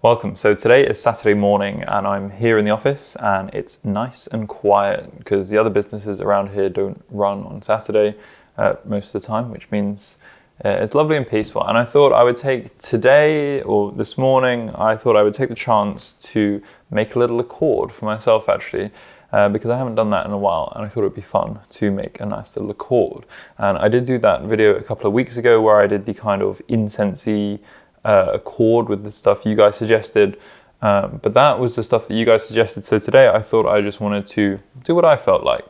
Welcome. So today is Saturday morning and I'm here in the office and it's nice and quiet because the other businesses around here don't run on Saturday most of the time, which means it's lovely and peaceful. And I thought I would take today, or this morning, I thought I would take the chance to make a little accord for myself actually, because I haven't done that in a while and I thought it would be fun to make a nice little accord. And I did do that video a couple of weeks ago where I did the kind of incensey accord with the stuff you guys suggested, but that was the stuff that you guys suggested. So today I thought I just wanted to do what I felt like.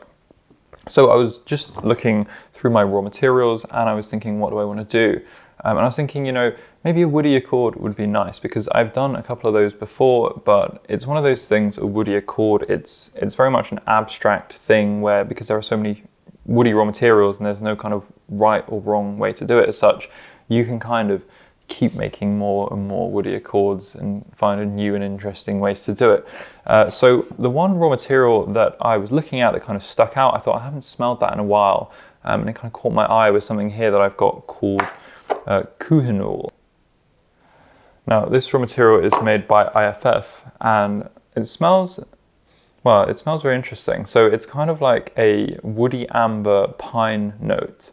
So I was just looking through my raw materials and I was thinking, what do I want to do? And I was thinking, maybe a woody accord would be nice because I've done a couple of those before, but it's one of those things, a woody accord, it's very much an abstract thing where, because there are so many woody raw materials and there's no kind of right or wrong way to do it as such, you can kind of keep making more and more woody accords and find new and interesting ways to do it. So the one raw material that I was looking at that kind of stuck out, I thought I haven't smelled that in a while, and it kind of caught my eye with something here that I've got called Kohinool. Now this raw material is made by IFF and it smells very interesting. So it's kind of like a woody amber pine note.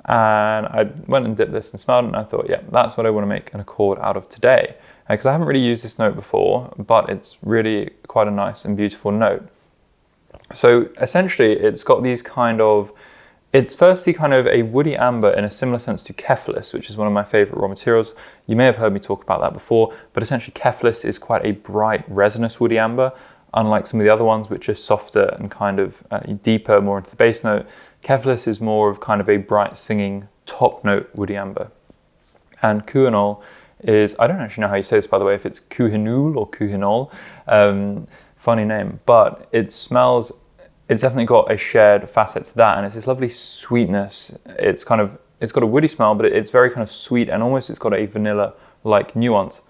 And I went and dipped this and smelled it and I thought, yeah, that's what I want to make an accord out of today. Because I haven't really used this note before, but it's really quite a nice and beautiful note. So essentially it's got these it's firstly kind of a woody amber in a similar sense to Kephalis, which is one of my favorite raw materials. You may have heard me talk about that before, but essentially Kephalis is quite a bright resinous woody amber, unlike some of the other ones which are softer and kind of deeper, more into the base note. Kephalis is more of kind of a bright singing top note woody amber. And Kohinool is, I don't actually know how you say this by the way, if it's Kohinool or Kohinool, funny name, but it's definitely got a shared facet to that and it's this lovely sweetness. It's got a woody smell, but it's very kind of sweet and almost it's got a vanilla-like nuance.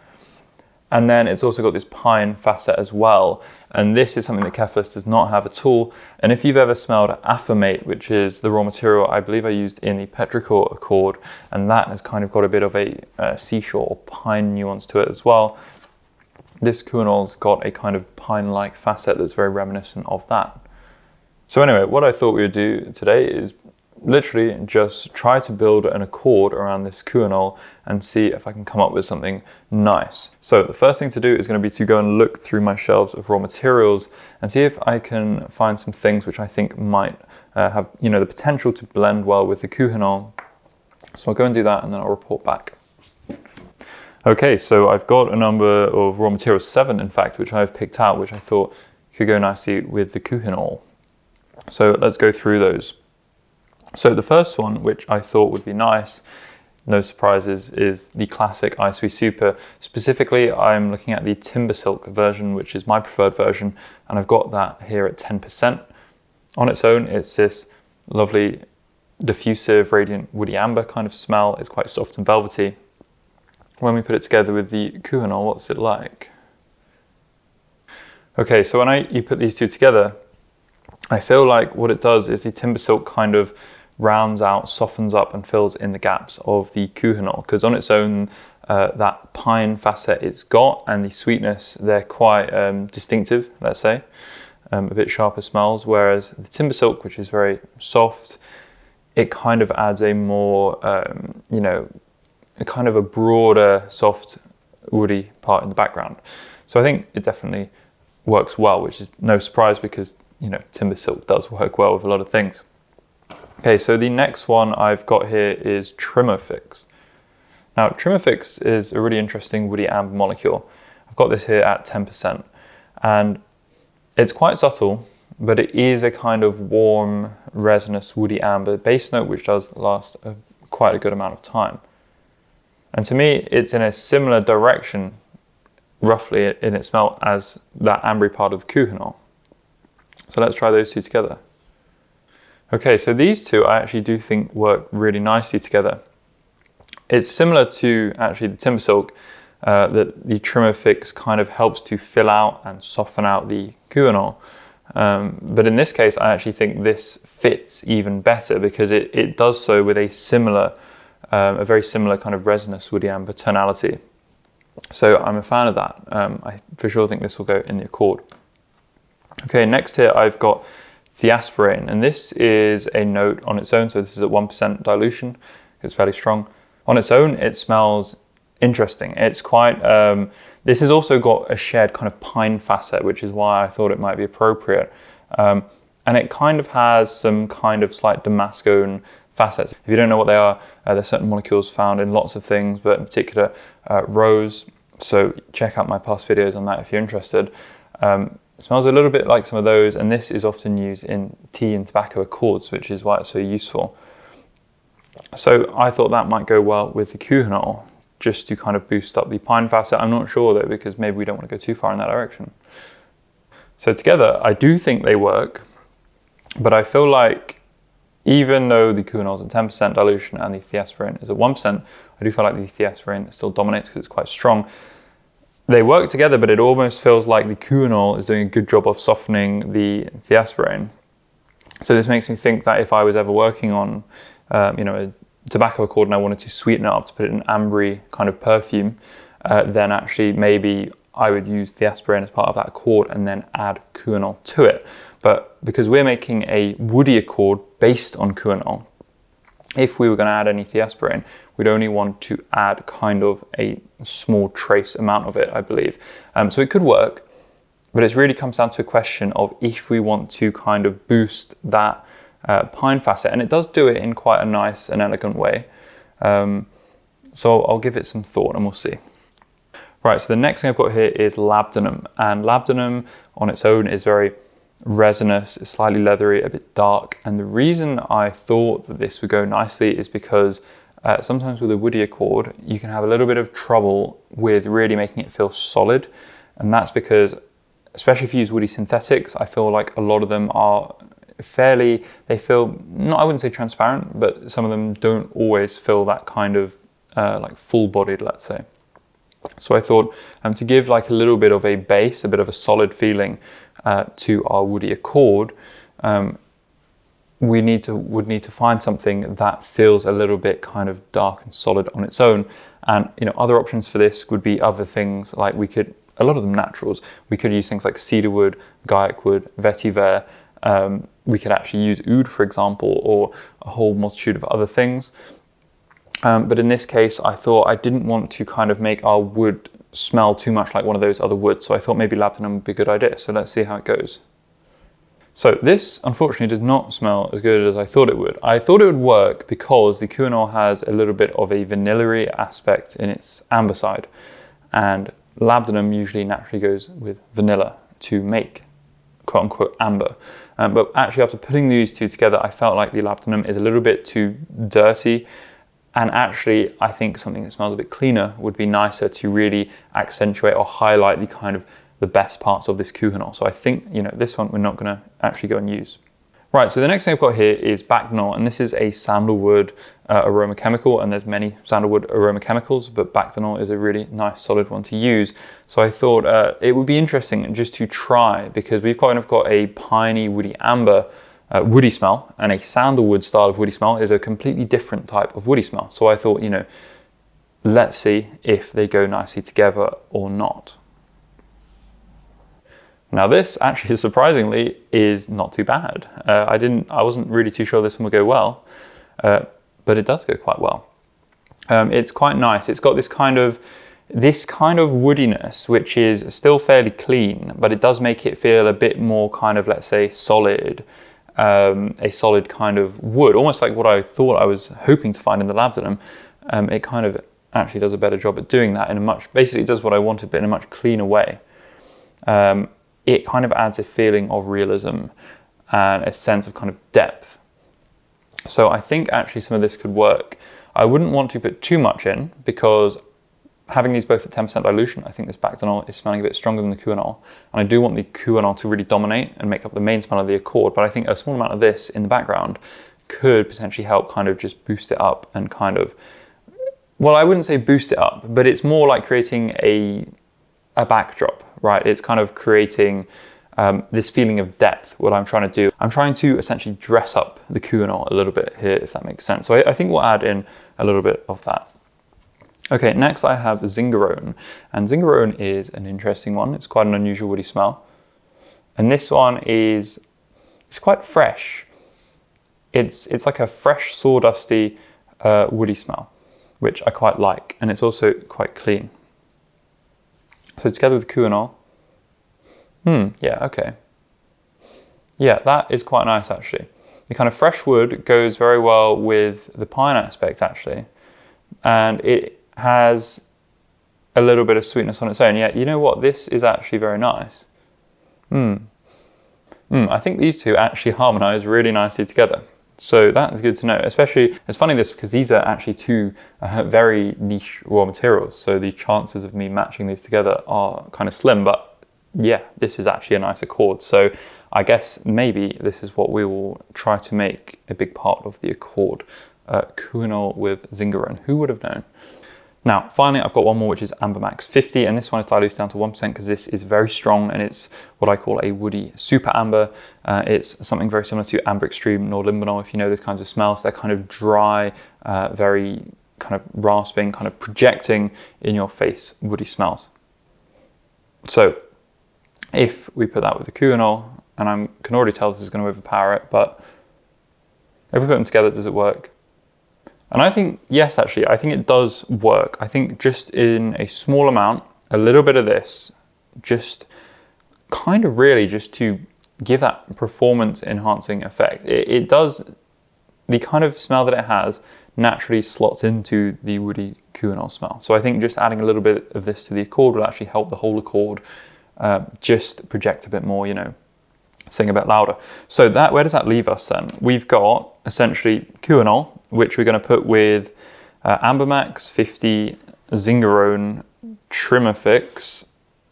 And then it's also got this pine facet as well. And this is something that Kephalis does not have at all. And if you've ever smelled Affirmate, which is the raw material I believe I used in the petrichor accord, and that has kind of got a bit of a seashore or pine nuance to it as well, this Kohinool's got a kind of pine-like facet that's very reminiscent of that. So anyway, what I thought we would do today is literally just try to build an accord around this Kohinool and see if I can come up with something nice. So the first thing to do is going to be to go and look through my shelves of raw materials and see if I can find some things which I think might have the potential to blend well with the Kohinool. So I'll go and do that and then I'll report back. Okay, so I've got a number of raw materials, 7 in fact, which I've picked out, which I thought could go nicely with the Kohinool. So let's go through those. So the first one, which I thought would be nice, no surprises, is the classic Ice Super. Specifically, I'm looking at the Timbersilk version, which is my preferred version, and I've got that here at 10%. On its own, it's this lovely, diffusive, radiant, woody amber kind of smell. It's quite soft and velvety. When we put it together with the Kohinool, what's it like? Okay, so when you put these two together, I feel like what it does is the Timbersilk kind of rounds out, softens up and fills in the gaps of the Kohinool, because on its own that pine facet it's got and the sweetness, they're quite distinctive, let's say, a bit sharper smells, whereas the Timbersilk, which is very soft, it kind of adds a more a kind of a broader soft woody part in the background. So I think it definitely works well, which is no surprise because Timbersilk does work well with a lot of things. Okay, so the next one I've got here is Trimofix. Now, Trimofix is a really interesting woody amber molecule. I've got this here at 10%, and it's quite subtle, but it is a kind of warm, resinous woody amber base note, which does last quite a good amount of time. And to me, it's in a similar direction, roughly in its smell, as that ambery part of the Kohinool. So let's try those two together. Okay, so these two I actually do think work really nicely together. It's similar to actually the Timbersilk, that the Trimofix kind of helps to fill out and soften out the Kohinool. But in this case, I actually think this fits even better because it does so with a very similar kind of resinous woody amber tonality. So I'm a fan of that. I for sure think this will go in the Accord. Okay, next here I've got Theaspirane, and this is a note on its own. So this is at 1% dilution. It's fairly strong. On its own, it smells interesting. It's quite, this has also got a shared kind of pine facet, which is why I thought it might be appropriate. And it kind of has some kind of slight Damascone facets. If you don't know what they are, there's certain molecules found in lots of things, but in particular rose. So check out my past videos on that if you're interested. It smells a little bit like some of those, and this is often used in tea and tobacco accords, which is why it's so useful. So I thought that might go well with the Kohinool, just to kind of boost up the pine facet. I'm not sure though, because maybe we don't want to go too far in that direction. So together, I do think they work, but I feel like even though the Kohinool is at 10% dilution and the Theaspirane is at 1%, I do feel like the Theaspirane still dominates because it's quite strong. They work together, but it almost feels like the Kohinool is doing a good job of softening the Theaspirane. So this makes me think that if I was ever working on, a tobacco accord and I wanted to sweeten it up to put it in ambery kind of perfume, then actually maybe I would use Theaspirane as part of that accord and then add Kohinool to it. But because we're making a woody accord based on Kohinool, if we were going to add any Theaspirane, we'd only want to add kind of a small trace amount of it, I believe. So it could work, but it really comes down to a question of if we want to kind of boost that pine facet, and it does do it in quite a nice and elegant way. So I'll give it some thought and we'll see. Right, so the next thing I've got here is Labdanum, and Labdanum on its own is very resinous, it's slightly leathery, a bit dark, and the reason I thought that this would go nicely is because sometimes with a woody accord you can have a little bit of trouble with really making it feel solid, and that's because, especially if you use woody synthetics, I feel like a lot of them are they feel, not, I wouldn't say transparent, but some of them don't always feel that kind of like full-bodied, let's say. So I thought to give like a little bit of a base, a bit of a solid feeling to our woody accord, we would need to find something that feels a little bit kind of dark and solid on its own. And other options for this would be other things like a lot of them naturals. We could use things like cedarwood, gaiac wood, vetiver. We could actually use oud, for example, or a whole multitude of other things. But in this case, I thought I didn't want to kind of make our wood smell too much like one of those other woods. So I thought maybe Labdanum would be a good idea. So let's see how it goes. So this, unfortunately, does not smell as good as I thought it would. I thought it would work because the Kohinool has a little bit of a vanillary aspect in its amber side. And Labdanum usually naturally goes with vanilla to make quote unquote amber. But actually after putting these two together, I felt like the Labdanum is a little bit too dirty. And actually, I think something that smells a bit cleaner would be nicer to really accentuate or highlight the kind of the best parts of this Kohinool. So I think, this one we're not going to actually go and use. Right, so the next thing I've got here is Bacdanol, and this is a sandalwood aroma chemical, and there's many sandalwood aroma chemicals, but Bacdanol is a really nice solid one to use. So I thought it would be interesting just to try, because we've kind of got a piney, woody amber woody smell, and a sandalwood style of woody smell is a completely different type of woody smell. So I thought, let's see if they go nicely together or not. Now this actually, surprisingly, is not too bad. I wasn't really too sure this one would go well, but it does go quite well. It's quite nice. It's got this kind of woodiness, which is still fairly clean, but it does make it feel a bit more kind of, let's say, solid. A solid kind of wood, almost like what I thought I was hoping to find in the Labdanum. It kind of actually does a better job at doing that basically it does what I wanted, but in a much cleaner way. It kind of adds a feeling of realism and a sense of kind of depth. So I think actually some of this could work. I wouldn't want to put too much in because having these both at 10% dilution, I think this Bacdanol is smelling a bit stronger than the Kohinool. And I do want the Kohinool to really dominate and make up the main smell of the accord. But I think a small amount of this in the background could potentially help kind of just boost it up and kind of, well, I wouldn't say boost it up, but it's more like creating a backdrop, right? It's kind of creating this feeling of depth, what I'm trying to do. I'm trying to essentially dress up the Kohinool a little bit here, if that makes sense. So I think we'll add in a little bit of that. Okay, next I have Zingerone, and Zingerone is an interesting one. It's quite an unusual woody smell. And this one it's quite fresh. It's like a fresh, sawdusty, woody smell, which I quite like, and it's also quite clean. So together with Kohinool, yeah, okay. Yeah, that is quite nice actually. The kind of fresh wood goes very well with the pine aspect actually, and it has a little bit of sweetness on its own. Yeah, you know what? This is actually very nice. I think these two actually harmonize really nicely together. So that is good to know. Especially, it's funny this because these are actually two very niche raw materials. So the chances of me matching these together are kind of slim, but yeah, this is actually a nice accord. So I guess maybe this is what we will try to make a big part of the accord. Kohinool with Zingerone. Who would have known? Now, finally, I've got one more, which is Ambermax 50, and this one is diluted down to 1% because this is very strong and it's what I call a woody super amber. It's something very similar to Amber Extreme nor Labdanum, if you know those kinds of smells. They're kind of dry, very kind of rasping, kind of projecting in your face woody smells. So if we put that with the Kohinool, and I can already tell this is going to overpower it, but if we put them together, does it work? And I think, yes, actually, I think it does work. I think just in a small amount, a little bit of this, just kind of really just to give that performance enhancing effect. It does, the kind of smell that it has naturally slots into the woody Kohinool smell. So I think just adding a little bit of this to the accord will actually help the whole accord just project a bit more, you know, sing a bit louder. So that, where does that leave us then? We've got essentially Kohinool, which we're going to put with Ambermax 50, Zingerone, Trimofix,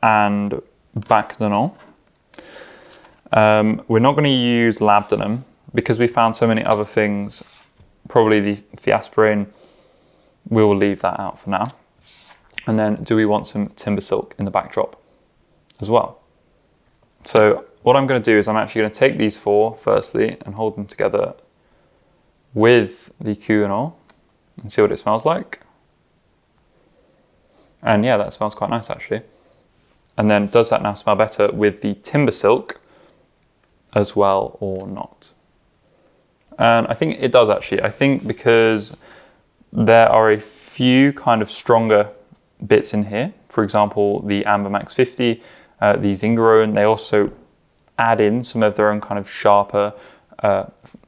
and Bacdanol. We're not going to use Labdanum because we found so many other things. Probably the Theaspirane, we will leave that out for now. And then do we want some Timbersilk in the backdrop as well? So what I'm going to do is I'm actually going to take these four firstly and hold them together with the Kohinool and see what it smells like. And yeah, that smells quite nice actually. And then does that now smell better with the Timbersilk as well or not? And I think it does actually. I think because there are a few kind of stronger bits in here. For example, the Ambermax 50, the Zingerone, they also add in some of their own kind of sharper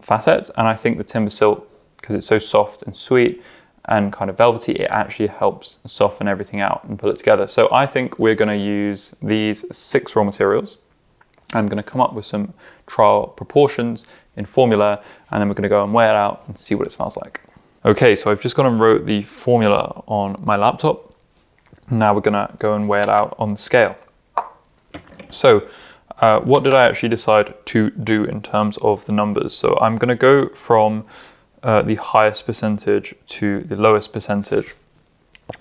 facets, and I think the Timbersilk, because it's so soft and sweet and kind of velvety, it actually helps soften everything out and pull it together. So I think we're going to use these 6 raw materials. I'm going to come up with some trial proportions in formula, and then we're going to go and weigh it out and see what it smells like. Okay, so I've just gone and wrote the formula on my laptop. Now we're going to go and weigh it out on the scale. So what did I actually decide to do in terms of the numbers? So I'm going to go from the highest percentage to the lowest percentage.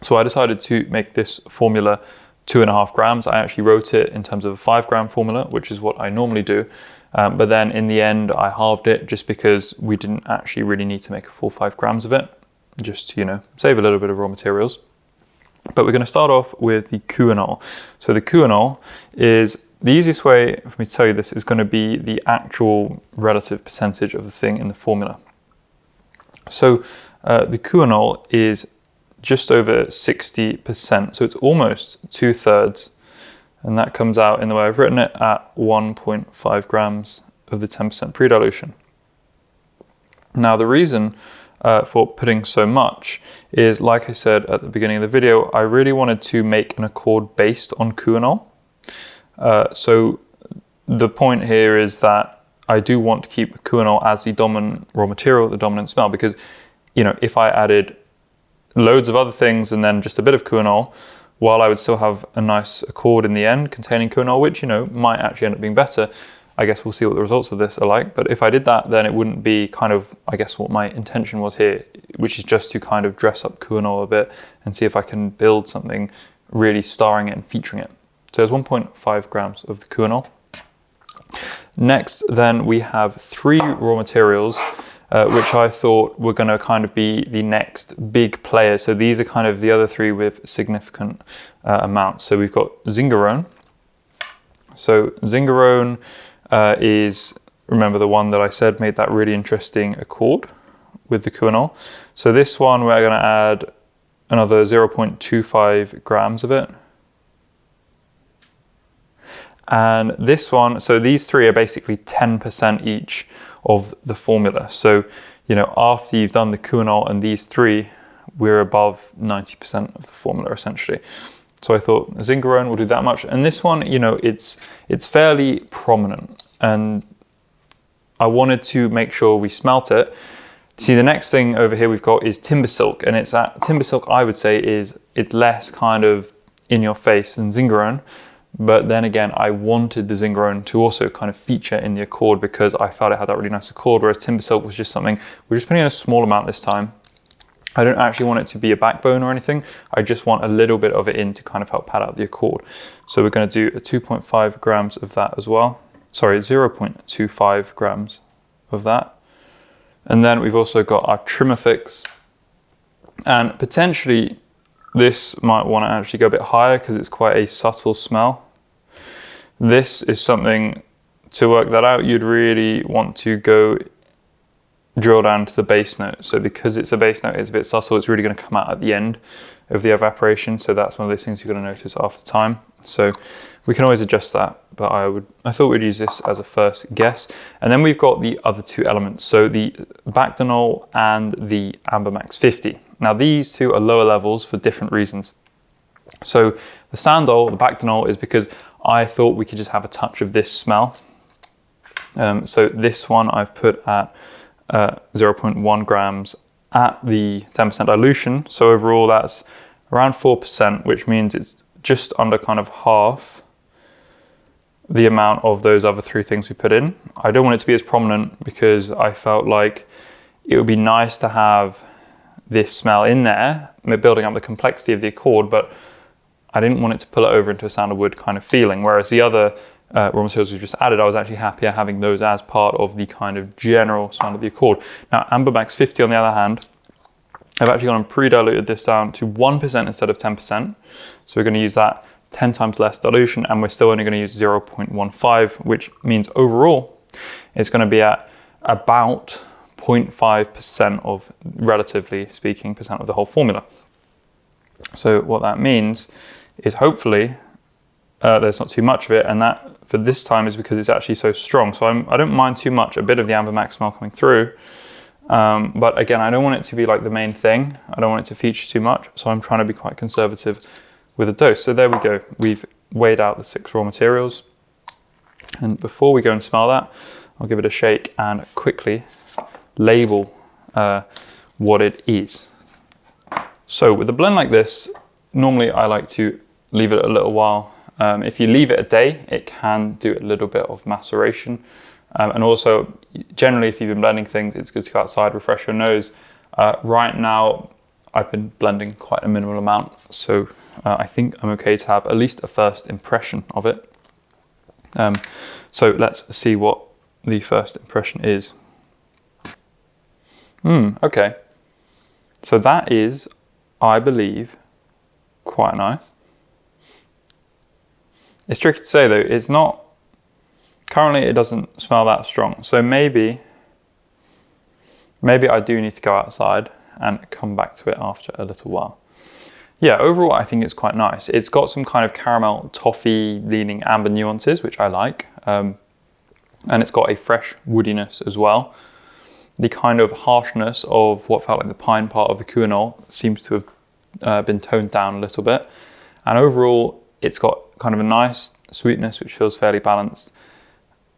So I decided to make this formula 2.5 grams. I actually wrote it in terms of a 5 gram formula, which is what I normally do. But then in the end, I halved it just because we didn't actually really need to make a full 5 grams of it, just to, you know, save a little bit of raw materials. But we're going to start off with the Kohinool. So the Kohinool is, the easiest way for me to tell you this is going to be the actual relative percentage of the thing in the formula. So the Kohinool is just over 60%, so it's almost 2/3, and that comes out in the way I've written it at 1.5 grams of the 10% pre-dilution. Now the reason for putting so much is, like I said at the beginning of the video, I really wanted to make an accord based on Kohinool. So the point here is that I do want to keep Kohinool as the dominant raw material, the dominant smell, because, you know, if I added loads of other things and then just a bit of Kohinool, while I would still have a nice accord in the end containing Kohinool, which, you know, might actually end up being better. I guess we'll see what the results of this are like. But if I did that, then it wouldn't be kind of, I guess, what my intention was here, which is just to kind of dress up Kohinool a bit and see if I can build something really starring it and featuring it. So there's 1.5 grams of the Kohinool. Next, then we have 3 raw materials, which I thought were going to kind of be the next big player. So these are kind of the other three with significant amounts. So we've got Zingerone. So Zingerone is, remember the one that I said made that really interesting accord with the Kohinool. So this one we're going to add another 0.25 grams of it. And this one, so these three are basically 10% each of the formula. So, you know, after you've done the Kohinool and these three, we're above 90% of the formula essentially. So I thought Zingerone will do that much. And this one, you know, it's fairly prominent, and I wanted to make sure we smelt it. See, the next thing over here we've got is Timbersilk, and Timbersilk I would say is less kind of in your face than Zingerone. But then again, I wanted the Zingerone to also kind of feature in the accord because I felt it had that really nice accord, whereas Timbersilk was just something, we're just putting in a small amount this time. I don't actually want it to be a backbone or anything. I just want a little bit of it in to kind of help pad out the accord. So we're going to do a 2.5 grams of that as well. Sorry, 0.25 grams of that. And then we've also got our Trimofix, and potentially this might want to actually go a bit higher because it's quite a subtle smell. This is something, to work that out, you'd really want to go drill down to the base note. So because it's a base note, it's a bit subtle, it's really going to come out at the end of the evaporation. So that's one of those things you're going to notice after time. So we can always adjust that, but I thought we'd use this as a first guess. And then we've got the other two elements. So the Bacdanol and the Ambermax 50. Now these two are lower levels for different reasons. So the Sandol, the Bacdanol, is because I thought we could just have a touch of this smell. So this one I've put at 0.1 grams at the 10% dilution. So overall that's around 4%, which means it's just under kind of half the amount of those other three things we put in. I don't want it to be as prominent because I felt like it would be nice to have this smell in there, building up the complexity of the accord, but I didn't want it to pull it over into a sandalwood kind of feeling, whereas the other raw materials we've just added, I was actually happier having those as part of the kind of general smell of the accord. Now, Ambermax 50, on the other hand, I've actually gone and pre-diluted this down to 1% instead of 10%. So we're going to use that 10 times less dilution, and we're still only going to use 0.15, which means overall it's going to be at about 0.5% of, relatively speaking, percent of the whole formula. So what that means is hopefully there's not too much of it, and that for this time is because it's actually so strong. So I don't mind too much, a bit of the Ambermax smell coming through, but again, I don't want it to be like the main thing. I don't want it to feature too much, so I'm trying to be quite conservative with a dose. So there we go. We've weighed out the 6 raw materials, and before we go and smell that, I'll give it a shake and quickly label what it is. So with a blend like this, normally I like to leave it a little while. If you leave it a day, it can do a little bit of maceration. And also, generally, if you've been blending things, it's good to go outside, refresh your nose. Right now, I've been blending quite a minimal amount, so I think I'm okay to have at least a first impression of it. So let's see what the first impression is. Okay. So that is, I believe, quite nice. It's tricky to say though, it's not, currently it doesn't smell that strong. So maybe I do need to go outside and come back to it after a little while. Yeah, overall I think it's quite nice. It's got some kind of caramel, toffee leaning amber nuances, which I like. And it's got a fresh woodiness as well. The kind of harshness of what felt like the pine part of the Kohinool seems to have been toned down a little bit. And overall, it's got kind of a nice sweetness, which feels fairly balanced.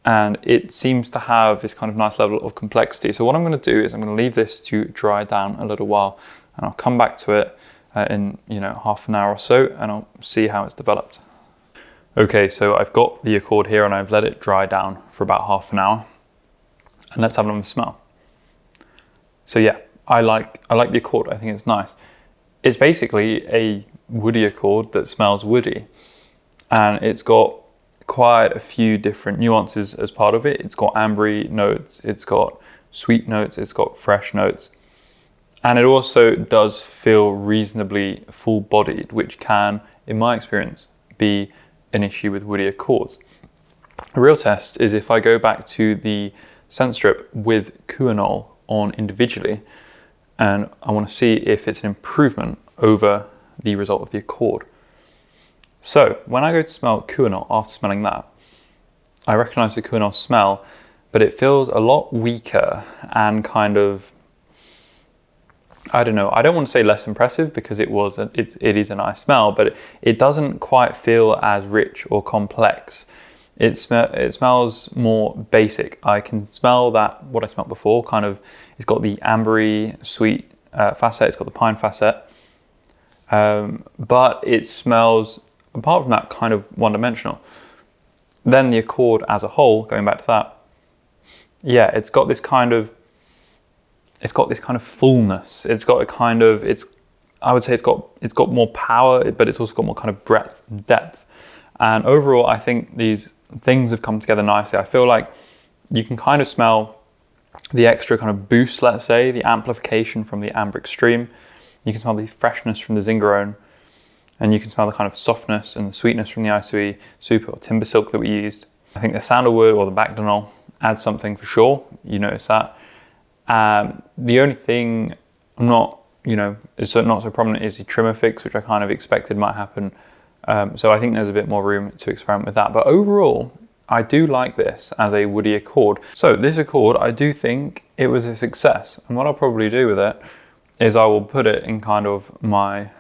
And it seems to have this kind of nice level of complexity. So what I'm going to do is I'm going to leave this to dry down a little while, and I'll come back to it in half an hour or so, and I'll see how it's developed. Okay, so I've got the accord here and I've let it dry down for about half an hour. And let's have a smell. So yeah, I like the accord. I think it's nice. It's basically a woody accord that smells woody, and it's got quite a few different nuances as part of it. It's got ambery notes, it's got sweet notes, it's got fresh notes. And it also does feel reasonably full-bodied, which can, in my experience, be an issue with woody accords. The real test is if I go back to the scent strip with Kohinool on individually, and I want to see if it's an improvement over the result of the accord. So when I go to smell Kohinool after smelling that, I recognize the Kohinool smell, but it feels a lot weaker and kind of, I don't know, I don't want to say less impressive because it is a nice smell, but it doesn't quite feel as rich or complex. It smells more basic. I can smell that, what I smelled before, kind of, it's got the ambery, sweet facet, it's got the pine facet, but it smells, apart from that, kind of one-dimensional. Then the accord as a whole, going back to that, yeah, it's got this kind of fullness. It's got a kind of, I would say it's got more power, but it's also got more kind of breadth and depth. And overall, I think these things have come together nicely. I feel like you can kind of smell the extra kind of boost, let's say, the amplification from the Amber Extreme. You can smell the freshness from the Zingerone, and you can smell the kind of softness and the sweetness from the Isoe Super or Timbersilk that we used. I think the sandalwood or the Bacdanol adds something for sure. You notice that. The only thing is not so prominent is the Trimofix, which I kind of expected might happen. So I think there's a bit more room to experiment with that. But overall, I do like this as a woody accord. So this accord, I do think it was a success. And what I'll probably do with it is I will put it in kind of my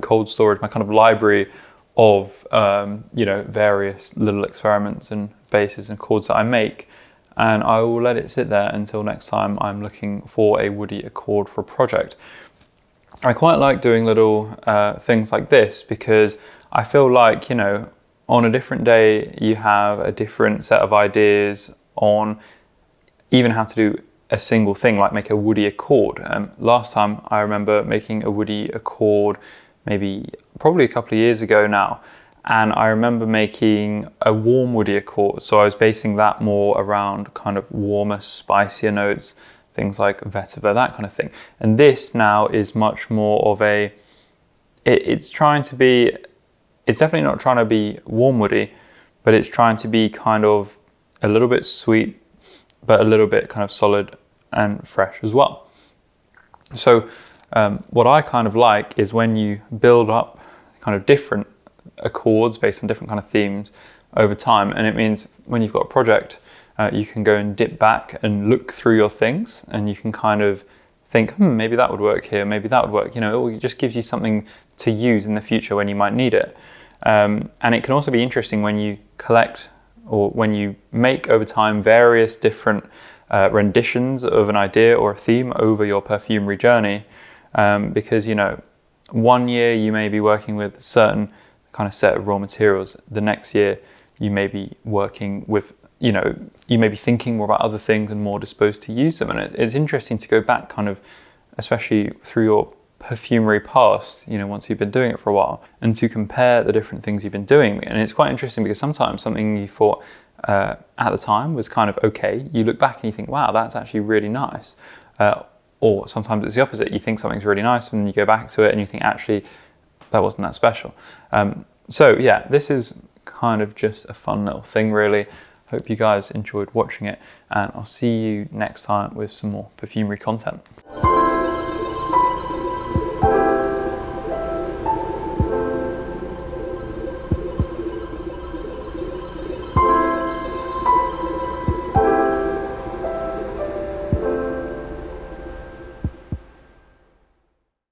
cold storage, my kind of library of various little experiments and bases and chords that I make. And I will let it sit there until next time I'm looking for a woody accord for a project. I quite like doing little things like this because I feel like, on a different day, you have a different set of ideas on even how to do a single thing, like make a woody accord. Last time I remember making a woody accord, probably a couple of years ago now. And I remember making a warm woody accord. So I was basing that more around kind of warmer, spicier notes, things like vetiver, that kind of thing. And this now is much more of it's definitely not trying to be warm woody, but it's trying to be kind of a little bit sweet, but a little bit kind of solid and fresh as well. So what I kind of like is when you build up kind of different accords based on different kind of themes over time, and it means when you've got a project, you can go and dip back and look through your things, and you can kind of think, maybe that would work here, maybe that would work. It just gives you something to use in the future when you might need it. And it can also be interesting when you collect or when you make over time various different renditions of an idea or a theme over your perfumery journey, because 1 year you may be working with a certain kind of set of raw materials. The next year you may be working with, you may be thinking more about other things and more disposed to use them. And it's interesting to go back kind of, especially through your perfumery past, once you've been doing it for a while, and to compare the different things you've been doing. And it's quite interesting because sometimes something you thought at the time was kind of okay, you look back and you think, wow, that's actually really nice. Or sometimes it's the opposite. You think something's really nice and then you go back to it and you think, actually, that wasn't that special. So yeah, this is kind of just a fun little thing, really. Hope you guys enjoyed watching it, and I'll see you next time with some more perfumery content.